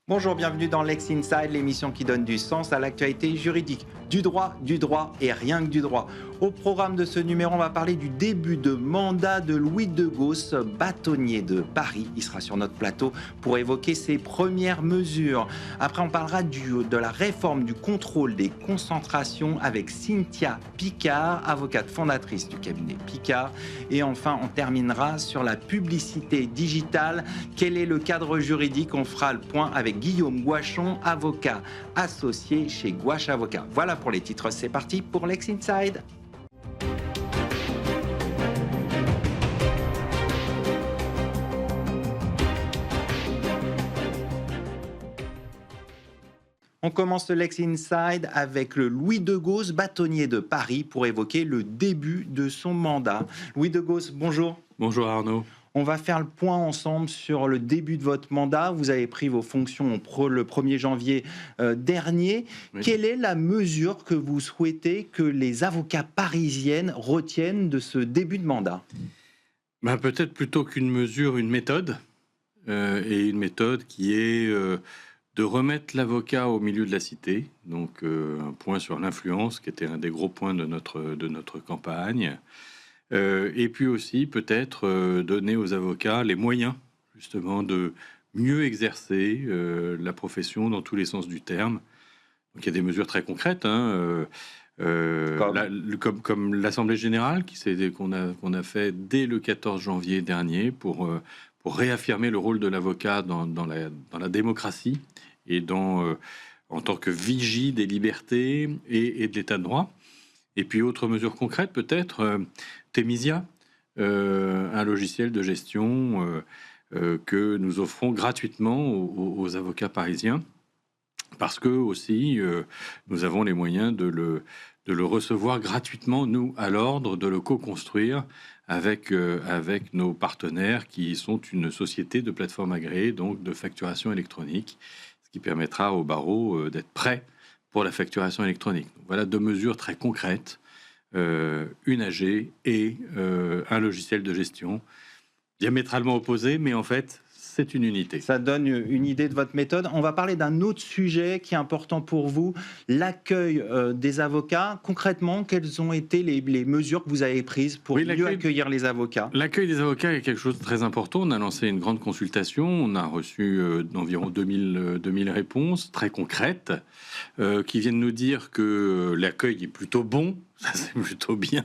Bonjour, bienvenue dans Lex Inside, l'émission qui donne du sens à l'actualité juridique. Du droit et rien que du droit. Au programme de ce numéro, on va parler du début de mandat de Louis de Gausse, bâtonnier de Paris. Il sera sur notre plateau pour évoquer ses premières mesures. Après, on parlera de la réforme du contrôle des concentrations avec Cynthia Picard, avocate fondatrice du cabinet Picard. Et enfin, on terminera sur la publicité digitale. Quel est le cadre juridique? On fera le point avec Guillaume Gouachon, avocat associé chez Gouache Avocat. Voilà pour les titres, c'est parti pour Lex Inside. On commence le Lex Inside avec le Louis de Gausse, bâtonnier de Paris, pour évoquer le début de son mandat. Louis de Gausse, bonjour. Bonjour Arnaud. On va faire le point ensemble sur le début de votre mandat. Vous avez pris vos fonctions le 1er janvier dernier. Oui. Quelle est la mesure que vous souhaitez que les avocats parisiennes retiennent de ce début de mandat? Peut-être plutôt qu'une mesure, une méthode. Et une méthode qui est de remettre l'avocat au milieu de la cité. Donc un point sur l'influence qui était un des gros points de notre campagne. Et puis aussi peut-être donner aux avocats les moyens justement de mieux exercer la profession dans tous les sens du terme. Donc il y a des mesures très concrètes, comme l'Assemblée générale qu'on a fait dès le 14 janvier dernier pour réaffirmer le rôle de l'avocat dans la démocratie et en tant que vigie des libertés et de l'état de droit. Et puis, autre mesure concrète, peut-être, Temisia, un logiciel de gestion que nous offrons gratuitement aux avocats parisiens, parce que aussi, nous avons les moyens de le recevoir gratuitement, nous, à l'ordre, de le co-construire avec nos partenaires qui sont une société de plateforme agréée, donc de facturation électronique, ce qui permettra au barreau d'être prêt pour la facturation électronique. Donc, voilà deux mesures très concrètes, une AG et un logiciel de gestion diamétralement opposés, mais en fait, c'est une unité. Ça donne une idée de votre méthode. On va parler d'un autre sujet qui est important pour vous, l'accueil des avocats. Concrètement, quelles ont été les mesures que vous avez prises pour mieux accueillir les avocats? L'accueil des avocats est quelque chose de très important. On a lancé une grande consultation. On a reçu environ 2000 réponses très concrètes qui viennent nous dire que l'accueil est plutôt bon. Ça, c'est plutôt bien,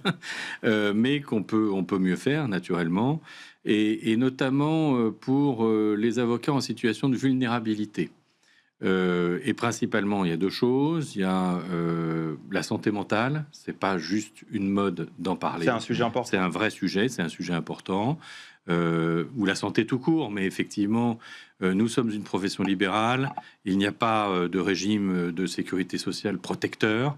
mais on peut mieux faire, naturellement, et notamment pour les avocats en situation de vulnérabilité. Et principalement, il y a deux choses. Il y a la santé mentale. C'est pas juste une mode d'en parler. C'est un sujet important. C'est un vrai sujet, c'est un sujet important. Ou la santé tout court, mais effectivement, nous sommes une profession libérale. Il n'y a pas de régime de sécurité sociale protecteur.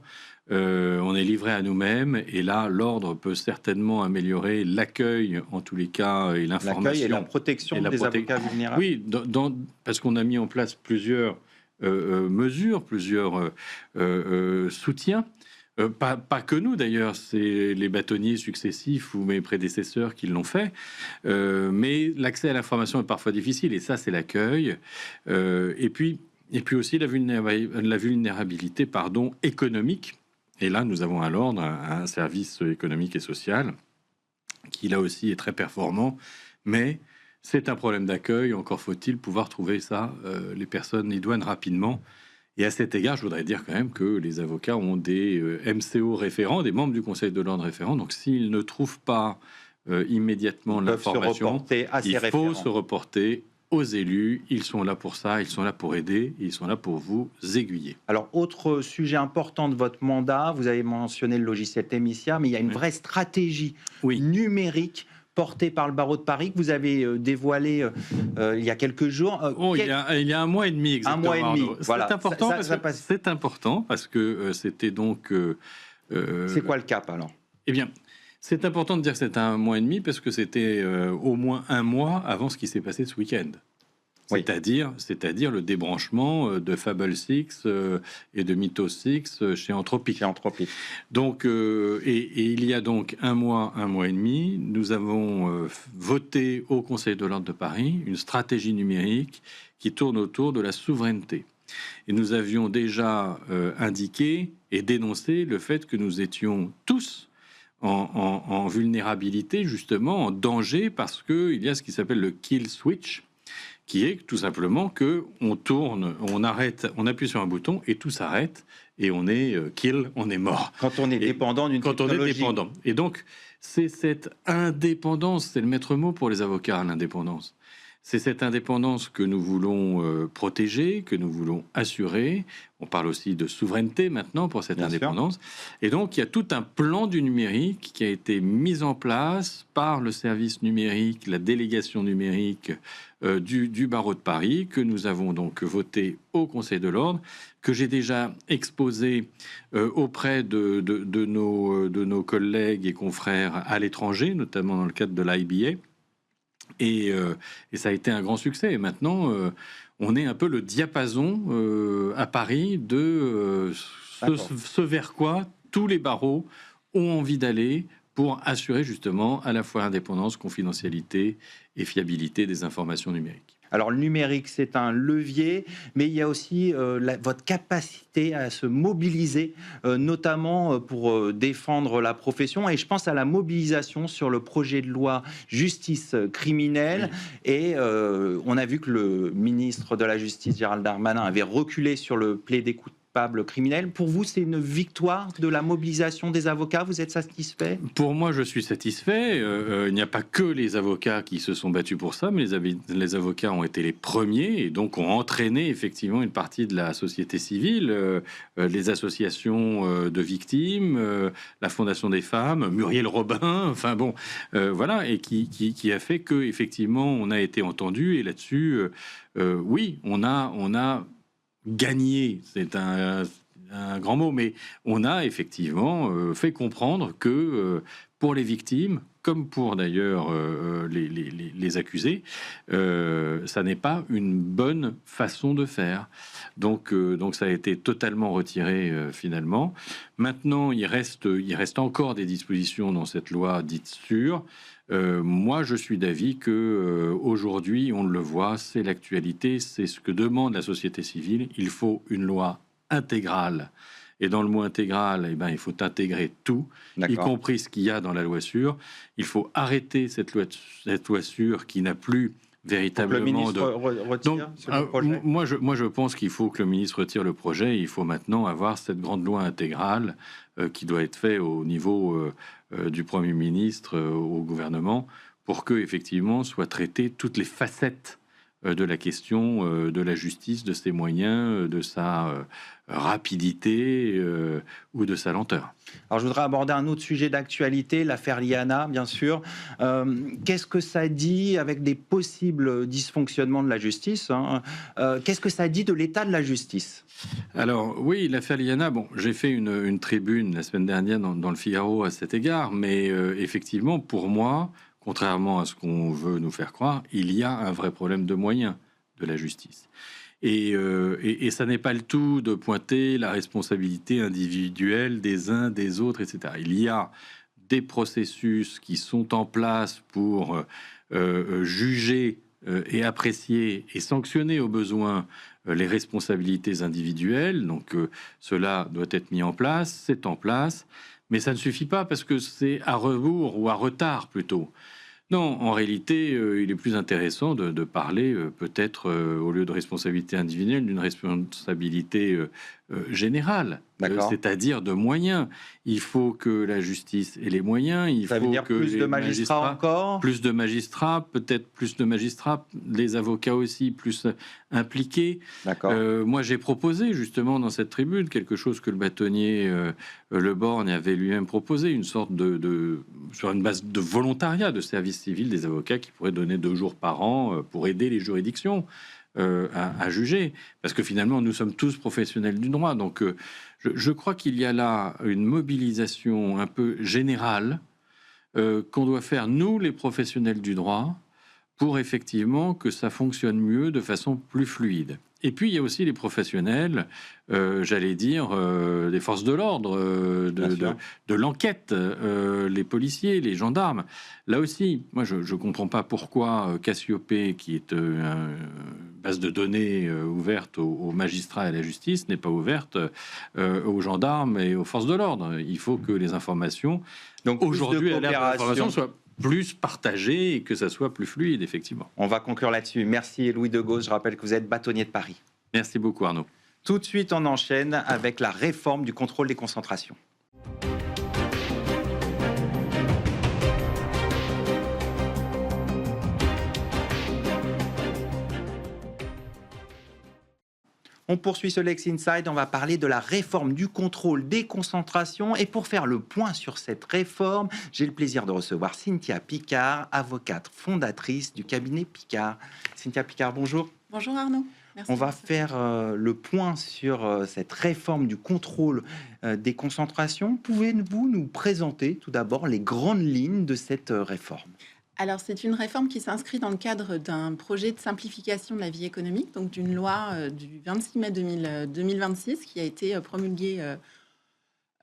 On est livré à nous-mêmes, et là, l'ordre peut certainement améliorer l'accueil, en tous les cas, et l'information. L'accueil et la protection des avocats vulnérables. Oui, parce qu'on a mis en place plusieurs mesures, plusieurs soutiens. Pas que nous d'ailleurs, c'est les bâtonniers successifs ou mes prédécesseurs qui l'ont fait, mais l'accès à l'information est parfois difficile, et ça c'est l'accueil, et puis aussi la vulnérabilité économique. Et là nous avons à l'ordre un service économique et social qui là aussi est très performant, mais c'est un problème d'accueil. Encore faut-il pouvoir trouver ça, les personnes idoines rapidement. Et à cet égard, je voudrais dire quand même que les avocats ont des MCO référents, des membres du Conseil de l'ordre référents. Donc, s'ils ne trouvent pas immédiatement l'information, il faut se reporter aux élus. Ils sont là pour ça, ils sont là pour aider, ils sont là pour vous aiguiller. Alors, autre sujet important de votre mandat, vous avez mentionné le logiciel Temisia, mais il y a une vraie stratégie numérique porté par le barreau de Paris que vous avez dévoilé il y a quelques jours. Il y a un mois et demi exactement. Un mois et demi, voilà. C'est important parce que c'était donc... c'est quoi le cap alors? Eh bien, c'est important de dire que c'est un mois et demi parce que c'était au moins un mois avant ce qui s'est passé ce week-end. Oui. c'est-à-dire le débranchement de Fable 6 et de Mythos 6 chez Anthropic. Donc, et il y a donc un mois et demi, nous avons voté au Conseil de l'Ordre de Paris une stratégie numérique qui tourne autour de la souveraineté. Et nous avions déjà indiqué et dénoncé le fait que nous étions tous en vulnérabilité, justement, en danger, parce qu'il y a ce qui s'appelle le kill switch, qui est tout simplement que on tourne, on arrête, on appuie sur un bouton et tout s'arrête et on est kill, on est mort. Quand on est dépendant d'une technologie. Quand on est dépendant. Et donc, c'est cette indépendance, c'est le maître mot pour les avocats, l'indépendance. C'est cette indépendance que nous voulons protéger, que nous voulons assurer. On parle aussi de souveraineté maintenant pour cette indépendance. Et donc, il y a tout un plan du numérique qui a été mis en place par le service numérique, la délégation numérique du barreau de Paris, que nous avons donc voté au Conseil de l'Ordre, que j'ai déjà exposé auprès de nos collègues et confrères à l'étranger, notamment dans le cadre de l'IBA. Et ça a été un grand succès. Et maintenant, on est un peu le diapason à Paris de ce vers quoi tous les barreaux ont envie d'aller pour assurer justement à la fois indépendance, confidentialité et fiabilité des informations numériques. Alors le numérique, c'est un levier, mais il y a aussi votre capacité à se mobiliser, notamment pour défendre la profession. Et je pense à la mobilisation sur le projet de loi justice criminelle. Oui. Et on a vu que le ministre de la Justice, Gérald Darmanin, avait reculé sur le plaidé coupable criminel. Pour vous, c'est une victoire de la mobilisation des avocats? Vous êtes satisfait? Pour moi, je suis satisfait. Il n'y a pas que les avocats qui se sont battus pour ça, mais les avocats ont été les premiers et donc ont entraîné effectivement une partie de la société civile, les associations de victimes, la Fondation des femmes, Muriel Robin, enfin bon, voilà, et qui a fait que effectivement on a été entendu. Et là-dessus, oui, on a gagner, c'est un grand mot, mais on a effectivement fait comprendre que pour les victimes, comme pour d'ailleurs les accusés, ça n'est pas une bonne façon de faire. Donc ça a été totalement retiré finalement. Maintenant, il reste encore des dispositions dans cette loi dite sûre. Moi, je suis d'avis que aujourd'hui, on le voit, c'est l'actualité, c'est ce que demande la société civile. Il faut une loi intégrale. Et dans le mot intégral, eh ben, il faut intégrer tout, y compris ce qu'il y a dans la loi sûre. Il faut arrêter cette loi sûre qui n'a plus véritablement Moi, je pense qu'il faut que le ministre retire le projet. Il faut maintenant avoir cette grande loi intégrale qui doit être faite au niveau du Premier ministre au gouvernement pour que effectivement soient traitées toutes les facettes de la question de la justice, de ses moyens, de sa rapidité ou de sa lenteur. Alors, je voudrais aborder un autre sujet d'actualité, l'affaire Liana, bien sûr. Qu'est-ce que ça dit avec des possibles dysfonctionnements de la justice, hein, qu'est-ce que ça dit de l'état de la justice? Alors, oui, l'affaire Liana, bon, j'ai fait une tribune la semaine dernière dans le Figaro à cet égard, mais effectivement, pour moi, contrairement à ce qu'on veut nous faire croire, il y a un vrai problème de moyens de la justice. Et ça n'est pas le tout de pointer la responsabilité individuelle des uns, des autres, etc. Il y a des processus qui sont en place pour juger et apprécier et sanctionner au besoin les responsabilités individuelles. Donc cela doit être mis en place, c'est en place, mais ça ne suffit pas parce que c'est à rebours ou à retard plutôt. Non, en réalité, il est plus intéressant de parler peut-être, au lieu de responsabilité individuelle, d'une responsabilité générale, c'est-à-dire de moyens. Il faut que la justice ait les moyens. Il faut que plus de magistrats encore. Plus de magistrats, peut-être plus de magistrats, les avocats aussi plus impliqués. Moi, j'ai proposé justement dans cette tribune quelque chose que le bâtonnier Le Borgne avait lui-même proposé, une sorte sur une base de volontariat de service civil des avocats qui pourraient donner 2 jours par an pour aider les juridictions à juger, parce que finalement nous sommes tous professionnels du droit. Donc je crois qu'il y a là une mobilisation un peu générale qu'on doit faire, nous les professionnels du droit, pour effectivement que ça fonctionne mieux de façon plus fluide. Et puis, il y a aussi les professionnels, j'allais dire, des forces de l'ordre, de l'enquête, les policiers, les gendarmes. Là aussi, moi, je ne comprends pas pourquoi Cassiopée, qui est une base de données ouverte aux magistrats et à la justice, n'est pas ouverte aux gendarmes et aux forces de l'ordre. Il faut que les informations, donc aujourd'hui, soient plus partagé et que ça soit plus fluide, effectivement. On va conclure là-dessus. Merci Louis de Gauss. Je rappelle que vous êtes bâtonnier de Paris. Merci beaucoup Arnaud. Tout de suite, on enchaîne avec la réforme du contrôle des concentrations. On poursuit ce Lex Inside, on va parler de la réforme du contrôle des concentrations. Et pour faire le point sur cette réforme, j'ai le plaisir de recevoir Cynthia Picard, avocate fondatrice du cabinet Picard. Cynthia Picard, bonjour. Bonjour Arnaud. Merci. On va faire le point sur cette réforme du contrôle des concentrations. Pouvez-vous nous présenter tout d'abord les grandes lignes de cette réforme ? Alors, c'est une réforme qui s'inscrit dans le cadre d'un projet de simplification de la vie économique, donc d'une loi du 26 mai 2026 qui a été promulguée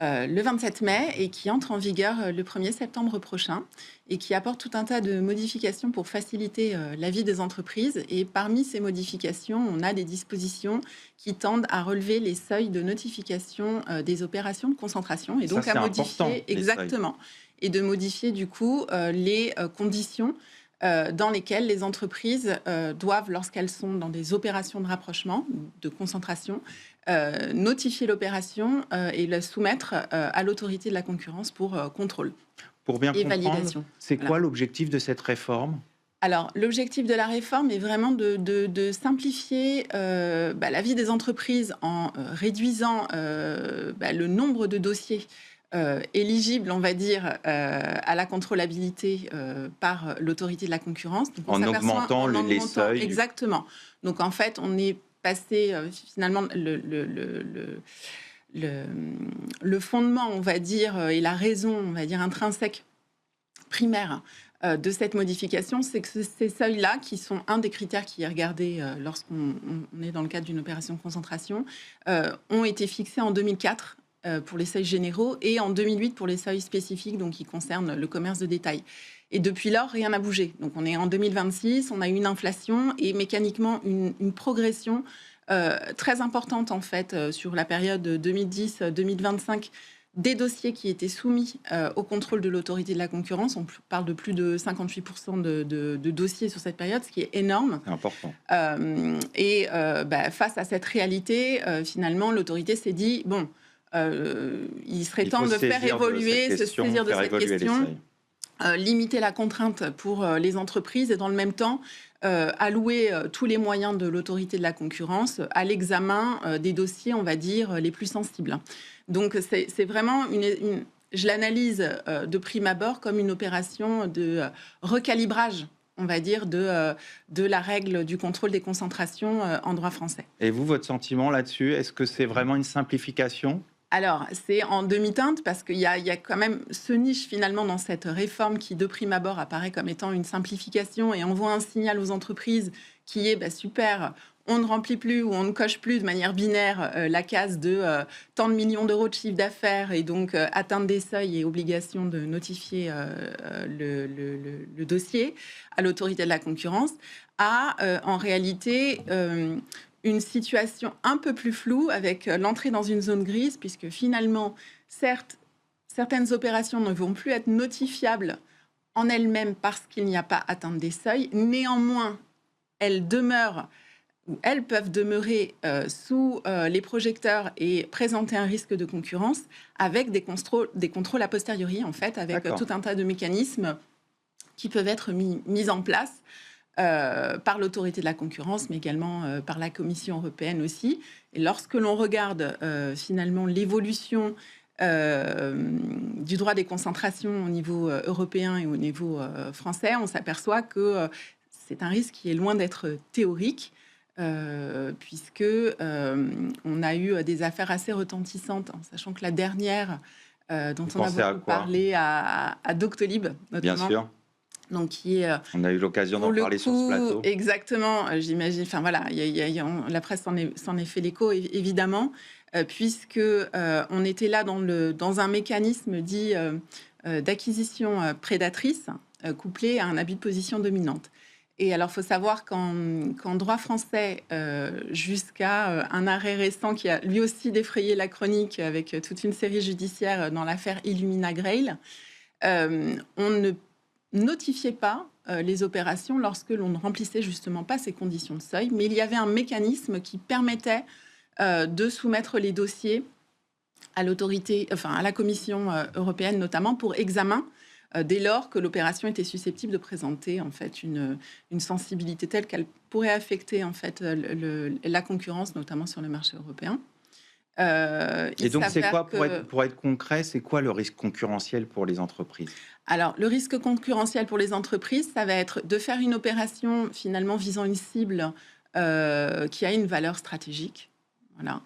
le 27 mai et qui entre en vigueur le 1er septembre prochain et qui apporte tout un tas de modifications pour faciliter la vie des entreprises. Et parmi ces modifications, on a des dispositions qui tendent à relever les seuils de notification des opérations de concentration et donc ça, à modifier exactement. Et de modifier du coup les conditions dans lesquelles les entreprises doivent, lorsqu'elles sont dans des opérations de rapprochement, de concentration, notifier l'opération et la soumettre à l'autorité de la concurrence pour contrôle pour bien et comprendre, validation. C'est quoi l'objectif de cette réforme ? Alors, l'objectif de la réforme est vraiment de simplifier la vie des entreprises en réduisant le nombre de dossiers éligible, on va dire, à la contrôlabilité par l'autorité de la concurrence. Donc, en augmentant les seuils. Exactement. Donc, en fait, on est passé, finalement, le fondement, on va dire, et la raison, on va dire, intrinsèque, primaire, de cette modification, c'est que ces seuils-là, qui sont un des critères qui est regardé lorsqu'on est dans le cadre d'une opération de concentration, ont été fixés en 2004 pour les seuils généraux et en 2008 pour les seuils spécifiques, donc qui concernent le commerce de détail. Et depuis lors, rien n'a bougé. Donc on est en 2026, on a eu une inflation et mécaniquement une progression très importante en fait sur la période 2010-2025 des dossiers qui étaient soumis au contrôle de l'autorité de la concurrence. On parle de plus de 58% de dossiers sur cette période, ce qui est énorme. C'est important. Face à cette réalité, finalement, l'autorité s'est dit, bon, il serait temps de faire évoluer, se saisir de cette question, limiter la contrainte pour les entreprises et dans le même temps allouer tous les moyens de l'autorité de la concurrence à l'examen des dossiers, on va dire, les plus sensibles. Donc c'est vraiment je l'analyse de prime abord comme une opération de recalibrage, on va dire, de la règle du contrôle des concentrations en droit français. Et vous, votre sentiment là-dessus, est-ce que c'est vraiment une simplification ? Alors, c'est en demi-teinte parce qu'il y a quand même ce niche finalement dans cette réforme qui, de prime abord, apparaît comme étant une simplification et envoie un signal aux entreprises qui est super, on ne remplit plus ou on ne coche plus de manière binaire la case de tant de millions d'euros de chiffre d'affaires et donc atteindre des seuils et obligation de notifier le dossier à l'autorité de la concurrence, en réalité une situation un peu plus floue avec l'entrée dans une zone grise, puisque finalement, certes, certaines opérations ne vont plus être notifiables en elles-mêmes parce qu'il n'y a pas atteinte des seuils. Néanmoins, elles peuvent demeurer sous les projecteurs et présenter un risque de concurrence avec des contrôles a posteriori, en fait, avec tout un tas de mécanismes qui peuvent être mis en place par l'autorité de la concurrence, mais également par la Commission européenne aussi. Et lorsque l'on regarde finalement l'évolution du droit des concentrations au niveau européen et au niveau français, on s'aperçoit que c'est un risque qui est loin d'être théorique, puisque on a eu des affaires assez retentissantes, en sachant que la dernière dont on a beaucoup parlé à Doctolib, notamment. Bien sûr. Donc, qui est, On a eu l'occasion pour d'en le parler sur ce coup, plateau. exactement, j'imagine, enfin voilà, la presse s'en est fait l'écho, évidemment, puisque on était là dans un mécanisme dit d'acquisition prédatrice, couplé à un abus de position dominante. Et alors, il faut savoir qu'en droit français, jusqu'à un arrêt récent qui a lui aussi défrayé la chronique avec toute une série judiciaire dans l'affaire Illumina Grail, on ne notifiait pas les opérations lorsque l'on ne remplissait justement pas ces conditions de seuil, mais il y avait un mécanisme qui permettait de soumettre les dossiers à l'autorité, enfin à la Commission européenne notamment pour examen dès lors que l'opération était susceptible de présenter en fait une sensibilité telle qu'elle pourrait affecter en fait la concurrence, notamment sur le marché européen. Et donc, c'est quoi, pour être concret, c'est quoi le risque concurrentiel pour les entreprises ? Alors, le risque concurrentiel pour les entreprises, ça va être de faire une opération finalement visant une cible qui a une valeur stratégique. Voilà.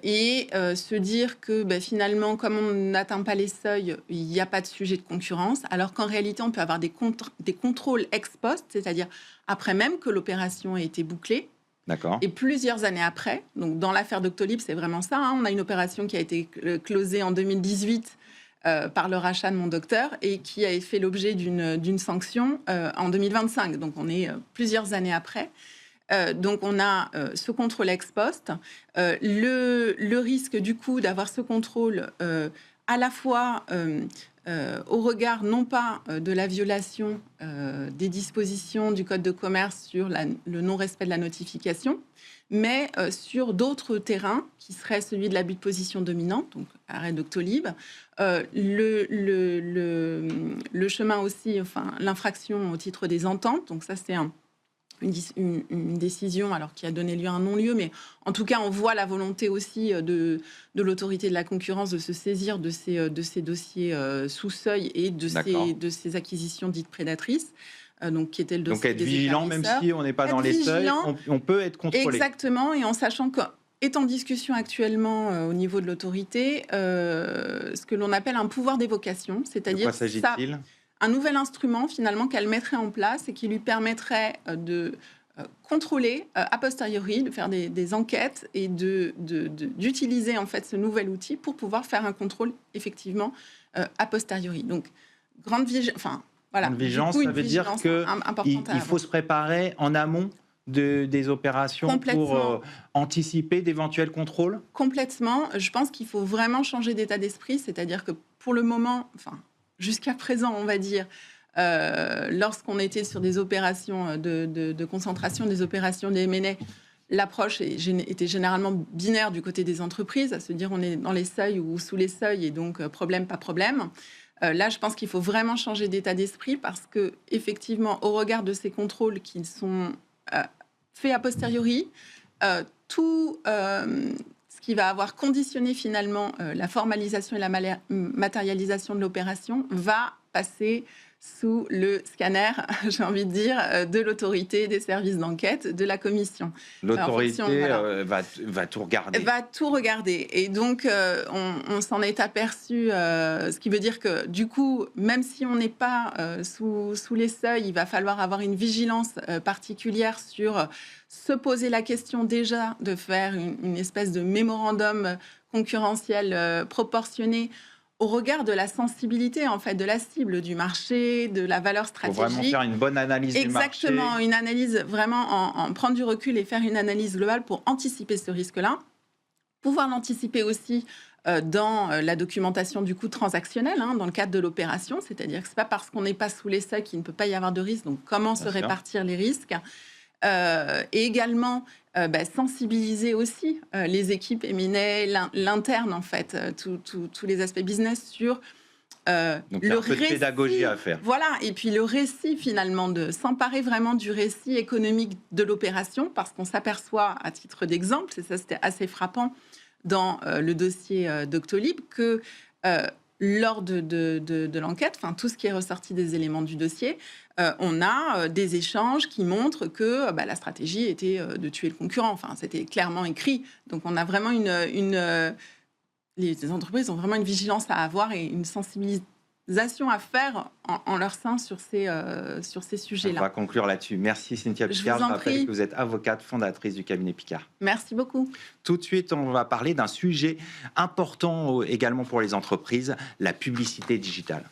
Et se dire que finalement, comme on n'atteint pas les seuils, il n'y a pas de sujet de concurrence, alors qu'en réalité, on peut avoir des contrôles ex post, c'est-à-dire après même que l'opération ait été bouclée. D'accord. Et plusieurs années après, donc dans l'affaire Doctolib, c'est vraiment ça, hein, on a une opération qui a été closée en 2018 par le rachat de Mon Docteur et qui a fait l'objet d'une sanction en 2025. Donc on est plusieurs années après. Donc on a ce contrôle ex post, le risque du coup d'avoir ce contrôle à la fois au regard non pas de la violation des dispositions du Code de commerce sur le non-respect de la notification, mais sur d'autres terrains qui seraient celui de l'abus de position dominante, donc arrêt Doctolib, le chemin aussi, enfin l'infraction au titre des ententes, donc ça c'est une décision alors qui a donné lieu à un non-lieu, mais en tout cas, on voit la volonté aussi de l'autorité de la concurrence de se saisir de ces dossiers sous seuil et de ces acquisitions dites prédatrices. Donc, qui était le dossier. Donc, être vigilant, même si on n'est pas dans les seuils, on peut être contrôlé. Exactement, et en sachant qu'est en discussion actuellement au niveau de l'autorité ce que l'on appelle un pouvoir d'évocation, c'est-à-dire. De quoi s'agit-il ? Un nouvel instrument, finalement, qu'elle mettrait en place et qui lui permettrait de contrôler a posteriori, de faire des enquêtes et d'utiliser, en fait, ce nouvel outil pour pouvoir faire un contrôle, effectivement, a posteriori. Donc, grande vigilance. Enfin, voilà. Grande vigilance, ça veut dire qu'il faut se préparer en amont des opérations pour anticiper d'éventuels contrôles ? Complètement. Je pense qu'il faut vraiment changer d'état d'esprit, c'est-à-dire que pour le moment, jusqu'à présent, on va dire, lorsqu'on était sur des opérations de concentration, des opérations des M&A, l'approche était généralement binaire du côté des entreprises, à se dire on est dans les seuils ou sous les seuils et donc problème, pas problème. Là, je pense qu'il faut vraiment changer d'état d'esprit parce que, effectivement, au regard de ces contrôles qui sont faits a posteriori, tout ce qui va avoir conditionné finalement la formalisation et la matérialisation de l'opération va passer sous le scanner, j'ai envie de dire, de l'autorité, des services d'enquête, de la commission. L'autorité va tout regarder. Va tout regarder. Et donc, on s'en est aperçu, ce qui veut dire que, du coup, même si on n'est pas sous les seuils, il va falloir avoir une vigilance particulière sur se poser la question déjà de faire une espèce de mémorandum concurrentiel proportionné au regard de la sensibilité, en fait, de la cible du marché, de la valeur stratégique. Il faut vraiment faire une bonne analyse du marché. Exactement, une analyse vraiment, en prendre du recul et faire une analyse globale pour anticiper ce risque-là. Pouvoir l'anticiper aussi dans la documentation du coût transactionnel, dans le cadre de l'opération, c'est-à-dire que ce n'est pas parce qu'on n'est pas sous les seuils qu'il ne peut pas y avoir de risque, donc comment se répartir les risques. Et également sensibiliser aussi les équipes M&A, l'interne en fait, tous les aspects business sur donc, le récit. Donc, de pédagogie à faire. Voilà, et puis le récit finalement, de s'emparer vraiment du récit économique de l'opération, parce qu'on s'aperçoit, à titre d'exemple, et ça c'était assez frappant dans le dossier Doctolib, que lors de l'enquête, tout ce qui est ressorti des éléments du dossier, on a des échanges qui montrent que la stratégie était de tuer le concurrent. C'était clairement écrit. Donc, on a vraiment les entreprises ont vraiment une vigilance à avoir et une à faire en leur sein sur ces On sujets-là. va conclure là-dessus. Merci Cynthia Je Picard. vous en Je rappelle prie. que vous êtes avocate fondatrice du cabinet Picard. Merci beaucoup. Tout de suite, on va parler d'un sujet important également pour les entreprises, la publicité digitale.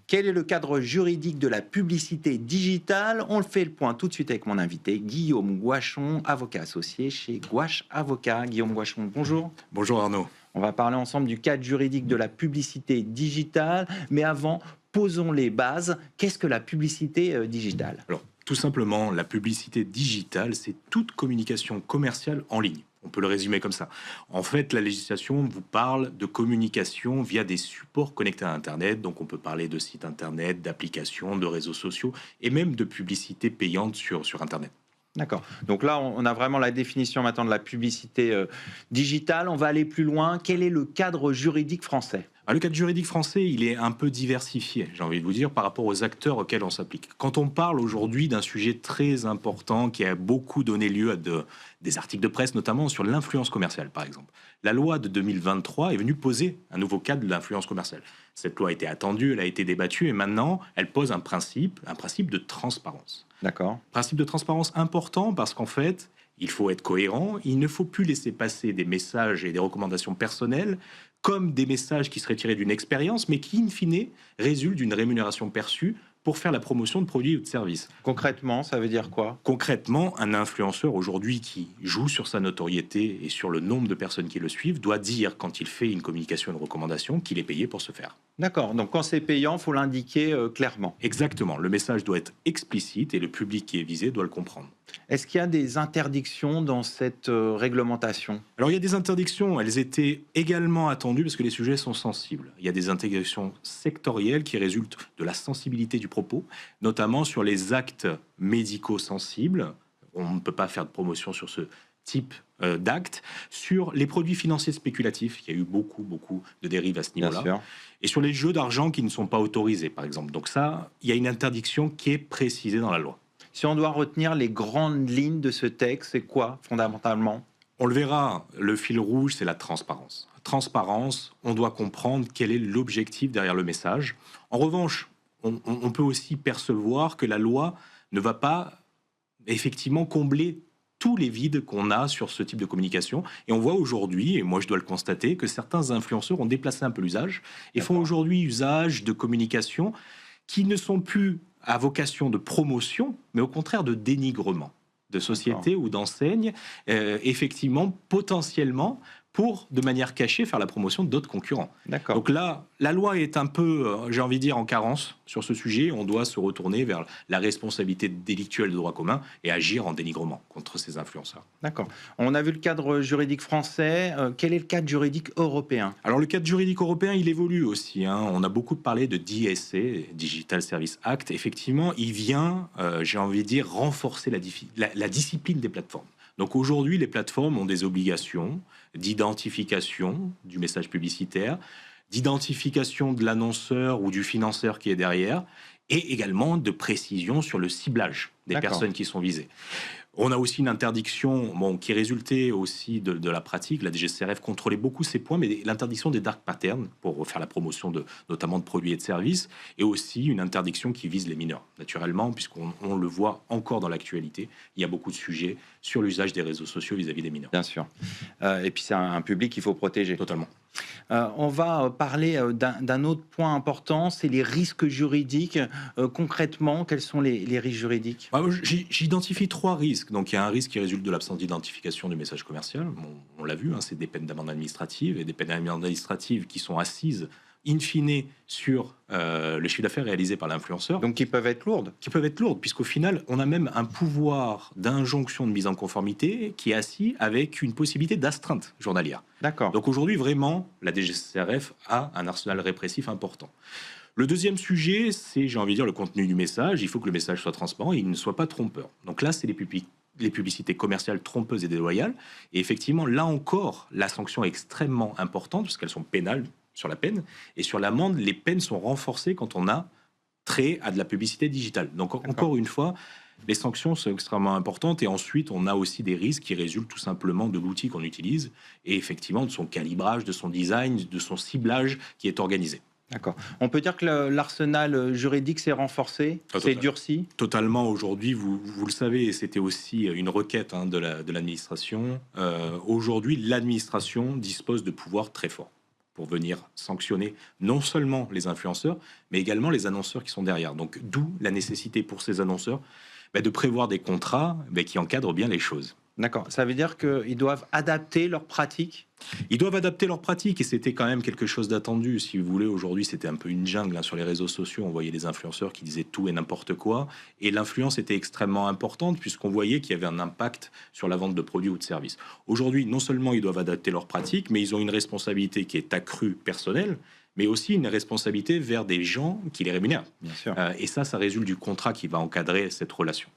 Quel est le cadre juridique de la publicité digitale? On le fait le point tout de suite avec mon invité, Guillaume Gouachon, avocat associé chez Gouache Avocat. Guillaume Gouachon, bonjour. Bonjour Arnaud. On va parler ensemble du cadre juridique de la publicité digitale, mais avant, posons les bases. Qu'est-ce que la publicité digitale? Alors, tout simplement, la publicité digitale, c'est toute communication commerciale en ligne. On peut le résumer comme ça. En fait, la législation vous parle de communication via des supports connectés à Internet. Donc, on peut parler de sites Internet, d'applications, de réseaux sociaux et même de publicité payante sur Internet. D'accord. Donc là, on a vraiment la définition maintenant de la publicité digitale. On va aller plus loin. Quel est le cadre juridique français? Le cadre juridique français, il est un peu diversifié, j'ai envie de vous dire, par rapport aux acteurs auxquels on s'applique. Quand on parle aujourd'hui d'un sujet très important qui a beaucoup donné lieu à des articles de presse, notamment sur l'influence commerciale, par exemple. La loi de 2023 est venue poser un nouveau cadre de l'influence commerciale. Cette loi a été attendue, elle a été débattue, et maintenant, elle pose un principe de transparence. D'accord. Principe de transparence important parce qu'en fait, il faut être cohérent, il ne faut plus laisser passer des messages et des recommandations personnelles comme des messages qui seraient tirés d'une expérience, mais qui, in fine, résultent d'une rémunération perçue pour faire la promotion de produits ou de services. Concrètement, ça veut dire quoi? Concrètement, un influenceur aujourd'hui qui joue sur sa notoriété et sur le nombre de personnes qui le suivent doit dire, quand il fait une communication, une recommandation, qu'il est payé pour ce faire. D'accord. Donc quand c'est payant, il faut l'indiquer clairement. Exactement. Le message doit être explicite et le public qui est visé doit le comprendre. Est-ce qu'il y a des interdictions dans cette réglementation? Alors il y a des interdictions, elles étaient également attendues parce que les sujets sont sensibles. Il y a des interdictions sectorielles qui résultent de la sensibilité du propos, notamment sur les actes médicaux sensibles. On ne peut pas faire de promotion sur ce type d'actes. Sur les produits financiers spéculatifs, il y a eu beaucoup de dérives à ce Bien niveau-là. sûr. Et sur les jeux d'argent qui ne sont pas autorisés, par exemple. Donc ça, il y a une interdiction qui est précisée dans la loi. Si on doit retenir les grandes lignes de ce texte, c'est quoi fondamentalement? On le verra, le fil rouge, c'est la transparence. Transparence, on doit comprendre quel est l'objectif derrière le message. En revanche, on peut aussi percevoir que la loi ne va pas effectivement combler tous les vides qu'on a sur ce type de communication. Et on voit aujourd'hui, et moi je dois le constater, que certains influenceurs ont déplacé un peu l'usage et font aujourd'hui usage de communications qui ne sont plus à vocation de promotion, mais au contraire de dénigrement de sociétés ou d'enseignes, effectivement, potentiellement, pour, de manière cachée, faire la promotion d'autres concurrents. D'accord. Donc là, la loi est un peu, j'ai envie de dire, en carence sur ce sujet. On doit se retourner vers la responsabilité délictuelle de droit commun et agir en dénigrement contre ces influenceurs. D'accord. On a vu le cadre juridique français. Quel est le cadre juridique européen? Alors le cadre juridique européen, il évolue aussi. On a beaucoup parlé de DSA, Digital Service Act. Effectivement, il vient, j'ai envie de dire, renforcer la discipline des plateformes. Donc aujourd'hui, les plateformes ont des obligations d'identification du message publicitaire, d'identification de l'annonceur ou du financeur qui est derrière, et également de précision sur le ciblage des personnes qui sont visées. On a aussi une interdiction qui résultait aussi de la pratique. La DGCCRF contrôlait beaucoup ces points, mais l'interdiction des dark patterns pour faire la promotion notamment de produits et de services, et aussi une interdiction qui vise les mineurs, naturellement, puisqu'on le voit encore dans l'actualité. Il y a beaucoup de sujets sur l'usage des réseaux sociaux vis-à-vis des mineurs. Bien sûr. Et puis c'est un public qu'il faut protéger. Totalement. On va parler d'un autre point important, c'est les risques juridiques. Concrètement, quels sont les risques juridiques? J'identifie 3 risques. Donc, il y a un risque qui résulte de l'absence d'identification du message commercial. On l'a vu, c'est des peines d'amende administrative et des peines d'amende administrative qui sont assises in fine sur le chiffre d'affaires réalisé par l'influenceur. Donc, qui peuvent être lourdes. Qui peuvent être lourdes, puisqu'au final, on a même un pouvoir d'injonction de mise en conformité qui est assis avec une possibilité d'astreinte journalière. D'accord. Donc aujourd'hui, vraiment, la DGCCRF a un arsenal répressif important. Le deuxième sujet, c'est, j'ai envie de dire, le contenu du message. Il faut que le message soit transparent et il ne soit pas trompeur. Donc là, c'est les publicités commerciales trompeuses et déloyales. Et effectivement, là encore, la sanction est extrêmement importante, parce qu'elles sont pénales sur la peine. Et sur l'amende, les peines sont renforcées quand on a trait à de la publicité digitale. Donc encore une fois, Les sanctions sont extrêmement importantes et ensuite, on a aussi des risques qui résultent tout simplement de l'outil qu'on utilise et effectivement de son calibrage, de son design, de son ciblage qui est organisé. D'accord. On peut dire que l'arsenal juridique s'est renforcé, s'est durci. Totalement. Aujourd'hui, vous le savez, et c'était aussi une requête de l'administration. Aujourd'hui, l'administration dispose de pouvoirs très forts pour venir sanctionner non seulement les influenceurs, mais également les annonceurs qui sont derrière. Donc, d'où la nécessité pour ces annonceurs de prévoir des contrats qui encadrent bien les choses. D'accord. Ça veut dire qu'ils doivent adapter leurs pratiques. Ils doivent adapter leurs pratiques et c'était quand même quelque chose d'attendu. Si vous voulez, aujourd'hui, c'était un peu une jungle sur les réseaux sociaux. On voyait des influenceurs qui disaient tout et n'importe quoi. Et l'influence était extrêmement importante puisqu'on voyait qu'il y avait un impact sur la vente de produits ou de services. Aujourd'hui, non seulement ils doivent adapter leurs pratiques, mais ils ont une responsabilité qui est accrue personnelle, mais aussi une responsabilité vers des gens qui les rémunèrent. Bien sûr. Et ça résulte du contrat qui va encadrer cette relation.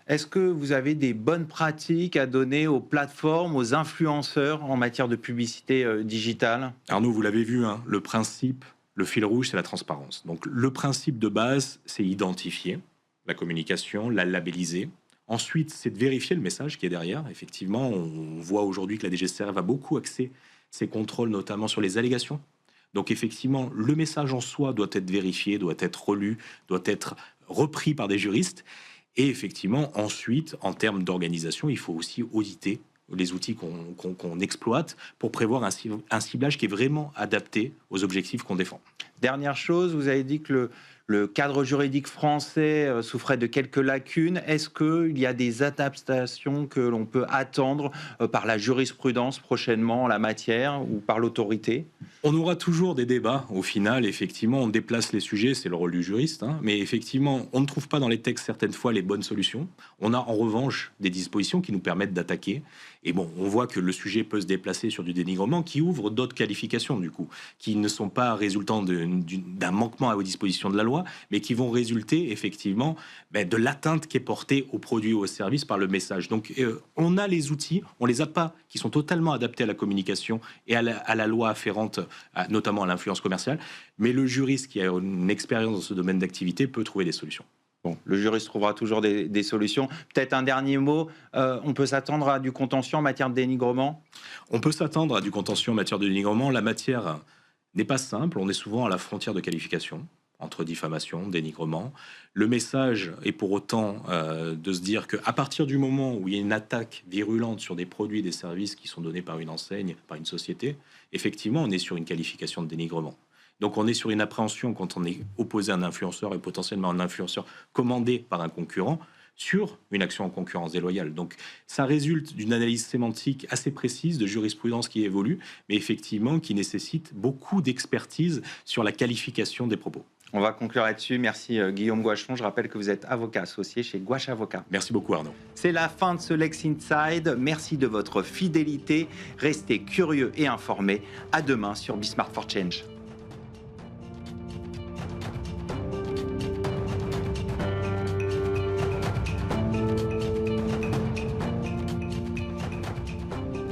Est-ce que vous avez des bonnes pratiques à donner aux plateformes, aux influenceurs en matière de publicité digitale ? Arnaud, vous l'avez vu, le principe, le fil rouge, c'est la transparence. Donc le principe de base, c'est identifier la communication, la labelliser. Ensuite, c'est de vérifier le message qui est derrière. Effectivement, on voit aujourd'hui que la DGCCRF va beaucoup axer ses contrôles, notamment sur les allégations. Donc effectivement, le message en soi doit être vérifié, doit être relu, doit être repris par des juristes. Et effectivement, ensuite, en termes d'organisation, il faut aussi auditer les outils qu'on exploite pour prévoir un ciblage qui est vraiment adapté aux objectifs qu'on défend. Dernière chose, vous avez dit que le cadre juridique français souffrait de quelques lacunes. Est-ce qu'il y a des adaptations que l'on peut attendre par la jurisprudence prochainement en la matière ou par l'autorité ? On aura toujours des débats. Au final, effectivement, on déplace les sujets, c'est le rôle du juriste. Mais effectivement, on ne trouve pas dans les textes certaines fois les bonnes solutions. On a en revanche des dispositions qui nous permettent d'attaquer. Et bon, on voit que le sujet peut se déplacer sur du dénigrement qui ouvre d'autres qualifications, du coup, qui ne sont pas résultant d'un manquement à aux dispositions de la loi, mais qui vont résulter effectivement de l'atteinte qui est portée aux produits ou aux services par le message. Donc, on a les outils, on les a pas, qui sont totalement adaptés à la communication et à la loi afférente, notamment à l'influence commerciale. Mais le juriste qui a une expérience dans ce domaine d'activité peut trouver des solutions. Bon, le juriste trouvera toujours des solutions. Peut-être un dernier mot, on peut s'attendre à du contentieux en matière de dénigrement ? On peut s'attendre à du contentieux en matière de dénigrement. La matière n'est pas simple, on est souvent à la frontière de qualification entre diffamation, dénigrement. Le message est pour autant de se dire qu'à partir du moment où il y a une attaque virulente sur des produits et des services qui sont donnés par une enseigne, par une société, effectivement, on est sur une qualification de dénigrement. Donc on est sur une appréhension quand on est opposé à un influenceur et potentiellement un influenceur commandé par un concurrent sur une action en concurrence déloyale. Donc ça résulte d'une analyse sémantique assez précise de jurisprudence qui évolue, mais effectivement qui nécessite beaucoup d'expertise sur la qualification des propos. On va conclure là-dessus. Merci Guillaume Gouachon. Je rappelle que vous êtes avocat associé chez Gouache Avocat. Merci beaucoup Arnaud. C'est la fin de ce Lex Inside. Merci de votre fidélité. Restez curieux et informés. À demain sur Be Smart for Change.